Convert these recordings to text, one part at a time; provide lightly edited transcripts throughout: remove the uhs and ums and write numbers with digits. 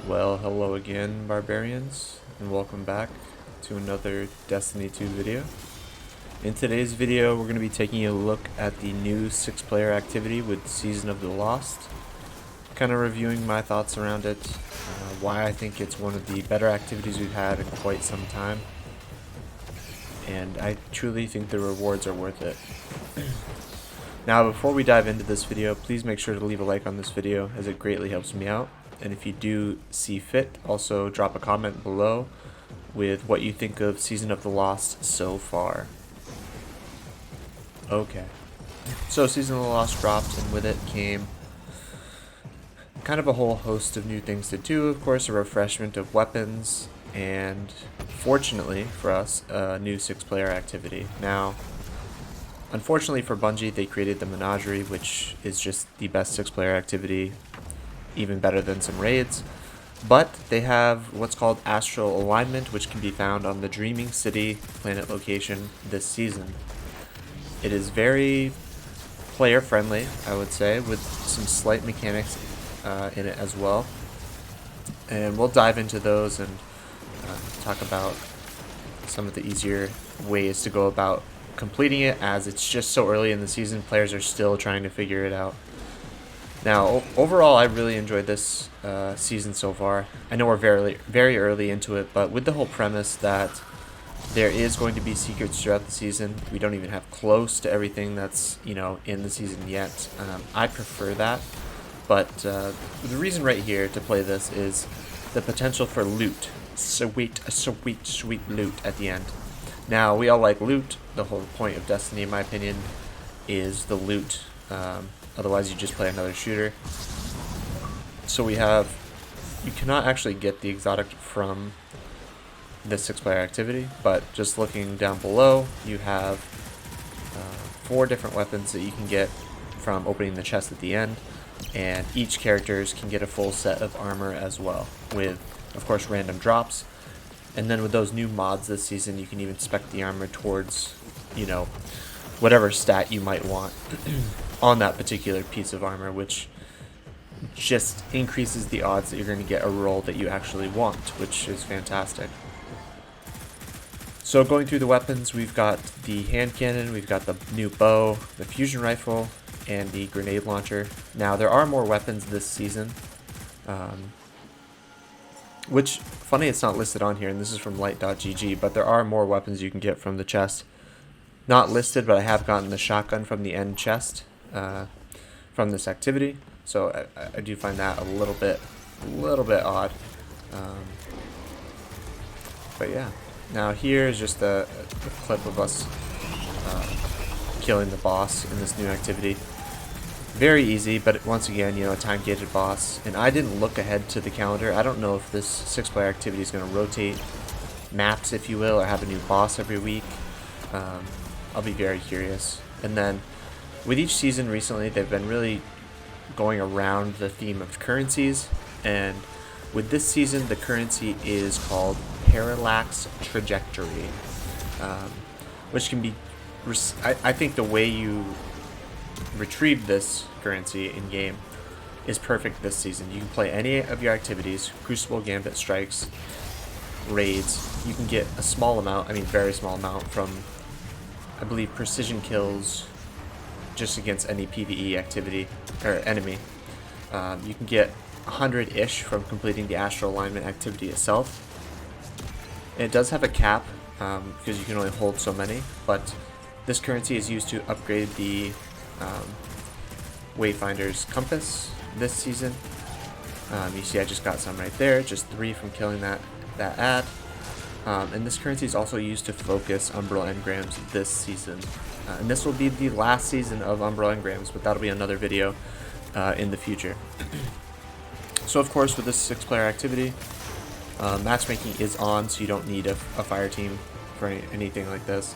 Well, hello again, barbarians, and welcome back to another Destiny 2 video. In today's video, we're going to be taking a look at the new 6-player activity with Season of the Lost, kind of reviewing my thoughts around it, why I think it's one of the better activities we've had in quite some time, and I truly think the rewards are worth it. Now, before we dive into this video, please make sure to leave a like on this video, as it greatly helps me out. And if you do see fit, also drop a comment below with what you think of Season of the Lost so far. Okay, so Season of the Lost dropped, and with it came kind of a whole host of new things to do. Of course, a refreshment of weapons, and fortunately for us, a new 6-player activity. Now, unfortunately for Bungie, they created the Menagerie, which is just the best 6-player activity, even better than some raids. But they have what's called Astral Alignment, which can be found on the Dreaming City planet location this season. It is very player friendly, I would say, with some slight mechanics in it as well. And we'll dive into those and talk about some of the easier ways to go about completing it, as it's just so early in the season. Players are still trying to figure it out. Now, overall, I really enjoyed this season so far. I know we're very early into it, but with the whole premise that there is going to be secrets throughout the season, we don't even have close to everything that's, in the season yet. I prefer that, but the reason right here to play this is the potential for loot. Sweet loot at the end. Now, we all like loot. The whole point of Destiny, in my opinion, is the loot. Otherwise, you just play another shooter. So you cannot actually get the exotic from this 6-player activity, but just looking down below, you have 4 different weapons that you can get from opening the chest at the end, and each characters can get a full set of armor as well, with, of course, random drops. And then with those new mods this season, you can even spec the armor towards, whatever stat you might want on that particular piece of armor, which just increases the odds that you're going to get a roll that you actually want, which is fantastic. So going through the weapons, we've got the hand cannon, we've got the new bow, the fusion rifle, and the grenade launcher. Now, there are more weapons this season, which, funny it's not listed on here, and this is from light.gg, but there are more weapons you can get from the chest. Not listed, but I have gotten the shotgun from the end chest from this activity, so I do find that a little bit odd. But yeah, now here is just a clip of us killing the boss in this new activity. Very easy, but once again, a time-gated boss. And I didn't look ahead to the calendar. I don't know if this 6-player activity is going to rotate maps, if you will, or have a new boss every week. I'll be very curious. And then, with each season recently, they've been really going around the theme of currencies. And with this season, the currency is called Parallax Trajectory, which can be... I think the way you retrieve this currency in-game is perfect this season. You can play any of your activities, Crucible, Gambit, Strikes, Raids. You can get a small amount, very small amount, from, I believe, precision kills just against any PvE activity, or enemy. You can get 100-ish from completing the Astral Alignment activity itself. And it does have a cap, because you can only hold so many, but this currency is used to upgrade the Wayfinder's Compass this season. You see I just got some right there, just 3 from killing that ad. And this currency is also used to focus Umbral Engrams this season. And this will be the last season of Umbral Engrams, but that'll be another video in the future. So of course, with this 6-player activity, matchmaking is on, so you don't need a fire team for anything like this.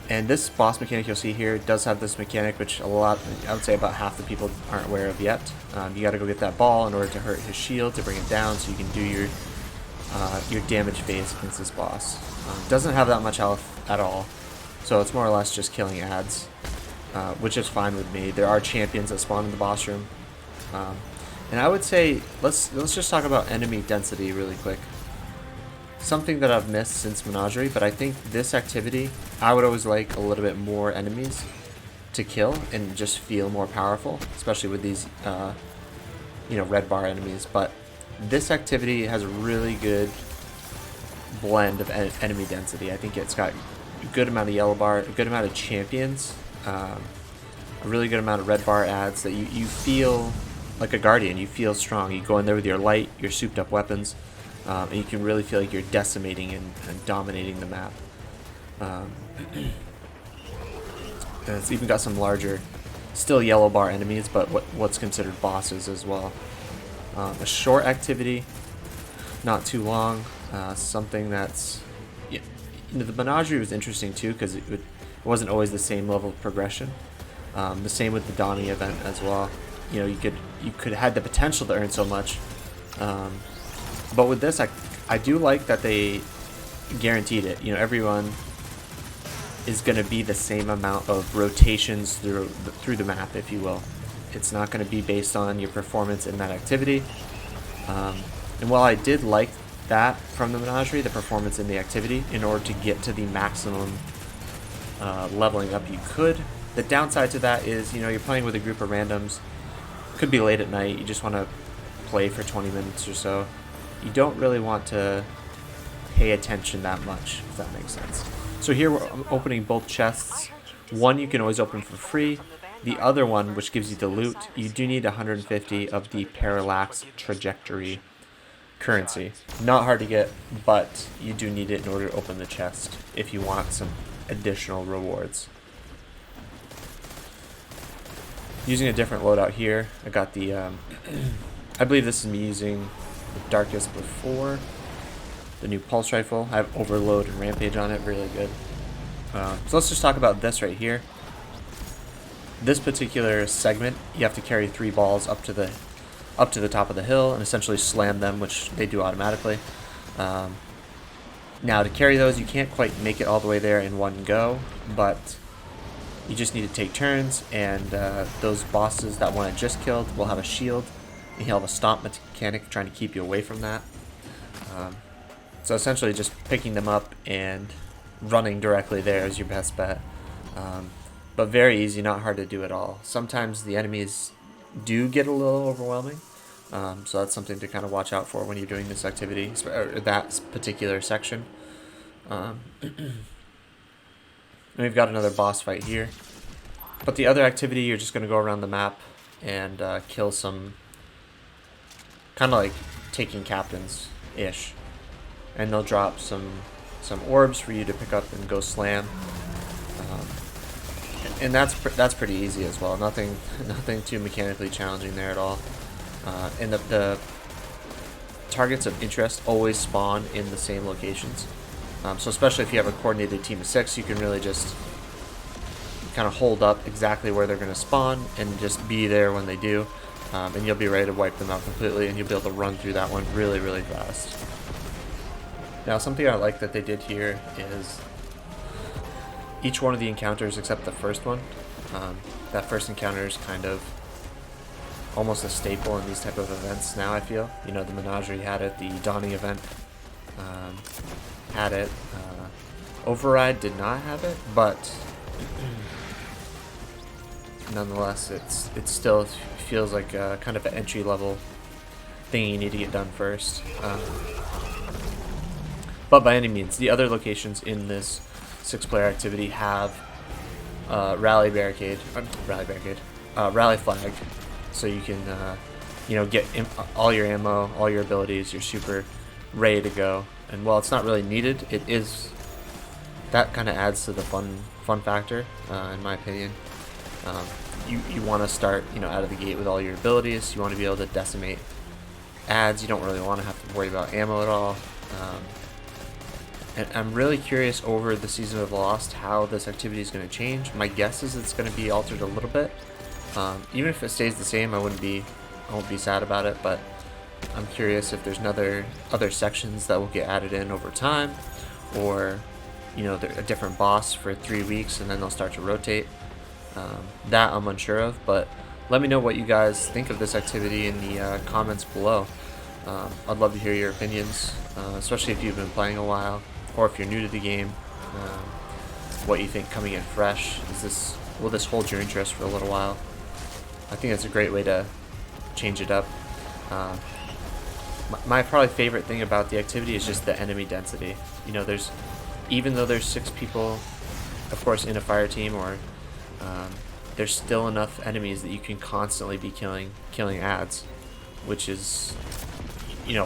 And this boss mechanic you'll see here does have this mechanic, which I would say about half the people aren't aware of yet. You gotta go get that ball in order to hurt his shield to bring it down, so you can do your damage phase against this boss. Doesn't have that much health at all, so it's more or less just killing ads, which is fine with me. There are champions that spawn in the boss room, And I would say let's just talk about enemy density really quick. Something that I've missed since Menagerie, but I think this activity, I would always like a little bit more enemies to kill and just feel more powerful, especially with these, red bar enemies. But this activity has a really good blend of enemy density. I think it's got a good amount of yellow bar, a good amount of champions, a really good amount of red bar adds that you feel like a guardian. You feel strong. You go in there with your light, your souped up weapons. And you can really feel like you're decimating and dominating the map. And it's even got some larger, still yellow bar enemies, but what's considered bosses as well. A short activity, not too long. Something that's, the Menagerie was interesting too because it wasn't always the same level of progression. The same with the Donnie event as well. You could had the potential to earn so much. But with this, I do like that they guaranteed it. Everyone is going to be the same amount of rotations through the map, if you will. It's not going to be based on your performance in that activity. And while I did like that from the Menagerie, the performance in the activity, in order to get to the maximum leveling up you could, the downside to that is, you're playing with a group of randoms. Could be late at night. You just want to play for 20 minutes or so. You don't really want to pay attention that much, if that makes sense. So here we're opening both chests. One you can always open for free. The other one, which gives you the loot, you do need 150 of the Parallax Trajectory currency. Not hard to get, but you do need it in order to open the chest if you want some additional rewards. Using a different loadout here, I got the, I believe this is me using the Darkest Before, the new pulse rifle. I have Overload and Rampage on it, really good. So let's just talk about this right here. This particular segment, you have to carry 3 balls up to the top of the hill and essentially slam them, which they do automatically. Now to carry those, you can't quite make it all the way there in one go, but you just need to take turns, and those bosses, that one I just killed, will have a shield, and he'll have a stomp mechanic trying to keep you away from that. So essentially just picking them up and running directly there is your best bet. But very easy, not hard to do at all. Sometimes the enemies do get a little overwhelming, so that's something to kind of watch out for when you're doing this activity, or that particular section. And we've got another boss fight here. But the other activity, you're just going to go around the map and kill some, kind of like taking captains-ish. And they'll drop some orbs for you to pick up and go slam. And that's pretty easy as well. Nothing too mechanically challenging there at all. And the targets of interest always spawn in the same locations. So especially if you have a coordinated team of 6, you can really just kind of hold up exactly where they're going to spawn and just be there when they do. And you'll be ready to wipe them out completely, and you'll be able to run through that one really, really fast. Now, something I like that they did here is each one of the encounters except the first one. That first encounter is kind of almost a staple in these type of events now, I feel. The Menagerie had it, the Donnie event had it. Override did not have it, but nonetheless, it still feels like kind of an entry-level thing you need to get done first. But by any means, the other locations in this 6-player activity have rally flag, so you can get all your ammo, all your abilities, your super ready to go. And while it's not really needed, it is, that kind of adds to the fun factor, in my opinion. You want to start out of the gate with all your abilities. You want to be able to decimate adds. You don't really want to have to worry about ammo at all. And I'm really curious over the Season of the Lost how this activity is going to change. My guess is it's going to be altered a little bit. Even if it stays the same, I won't be sad about it. But I'm curious if there's other sections that will get added in over time, or a different boss for 3 weeks and then they'll start to rotate. That I'm unsure of, but let me know what you guys think of this activity in the comments below. I'd love to hear your opinions, especially if you've been playing a while, or if you're new to the game. What you think coming in fresh. Will this hold your interest for a little while? I think it's a great way to change it up. My probably favorite thing about the activity is just the enemy density. You know, even though there's 6 people, of course, in a fire team, or there's still enough enemies that you can constantly be killing ads, which is,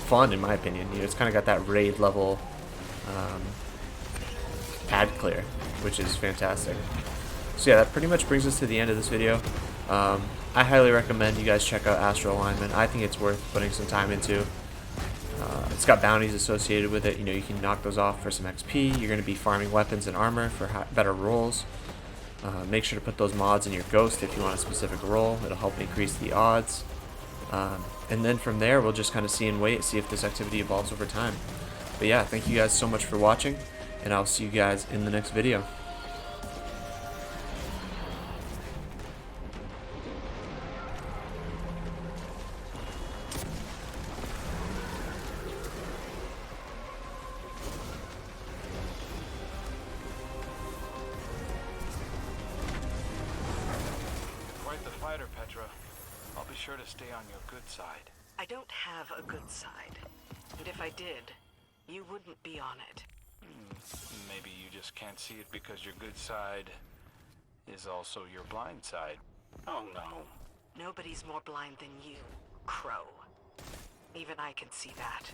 fun in my opinion. It's kind of got that raid level ad clear, which is fantastic. So yeah, that pretty much brings us to the end of this video. I highly recommend you guys check out Astral Alignment. I think it's worth putting some time into. It's got bounties associated with it. You can knock those off for some XP. You're going to be farming weapons and armor for better rolls. Make sure to put those mods in your ghost if you want a specific roll. It'll help increase the odds. And then from there, we'll just kind of see and wait, see if this activity evolves over time. But yeah, thank you guys so much for watching, and I'll see you guys in the next video. Quite the fighter, Petra. I'll be sure to stay on your good side. I don't have a good side. And if I did, you wouldn't be on it. Maybe you just can't see it because your good side is also your blind side. Oh no. Nobody's more blind than you, Crow. Even I can see that.